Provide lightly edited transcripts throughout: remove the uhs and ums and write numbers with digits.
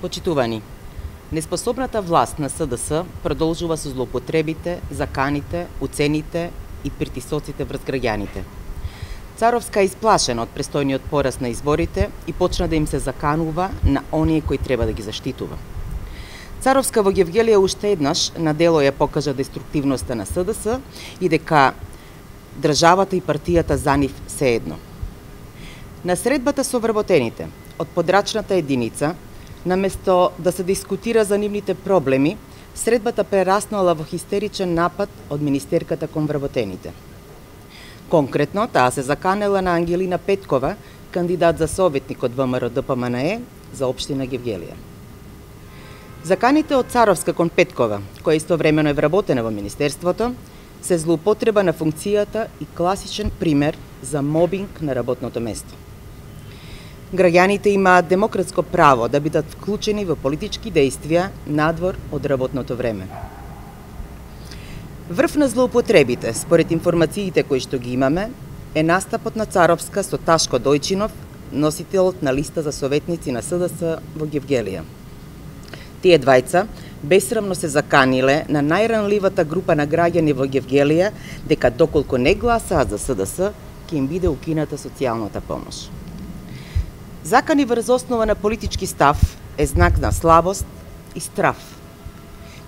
Почитувани, неспособната власт на СДС продолжува со злоупотребите, заканите, уцените и притисоците врз граѓаните. Царовска е исплашена од престојниот пораз на изборите и почна да им се заканува на оние кои треба да ги заштитува. Царовска во Гевгелија уште еднаш на дело ја покажа деструктивноста на СДС и дека државата и партијата за нив се едно. На средбата со вработените од подрачната единица, наместо да се дискутира за нивните проблеми, средбата прераснала во хистеричен напад од министерката кон вработените. Конкретно, таа се заканела на Ангелина Петкова, кандидат за советник од ВМРО-ДПМНЕ за општина Гевгелија. Заканите од Царовска кон Петкова, која истовремено е вработена во министерството, се злоупотреба на функцијата и класичен пример за мобинг на работното место. Граѓаните имаат демократско право да бидат вклучени во политички дејствија надвор од работното време. Врв на злоупотребите, според информациите кои што ги имаме, е настапот на Царовска со Ташко Дојчинов, носителот на листа за советници на СДС во Гевгелија. Тие двајца бесрамно се заканиле на најранливата група на граѓани во Гевгелија дека доколку не гласаат за СДС, ќе им биде укината социјалната помош. Закани врз основа на политички став е знак на слабост и страв.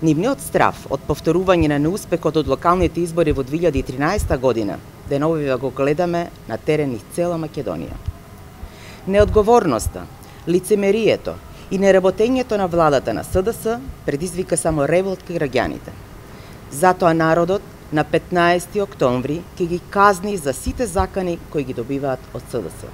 Нивниот страв од повторување на неуспехот од локалните избори во 2013 година, деновиве го гледаме на терен из цела Македонија. Неодговорноста, лицемерието и неработењето на владата на СДС предизвика само револт кај граѓаните. Затоа народот на 15 октомври ќе ги казни за сите закани кои ги добиваат од СДС.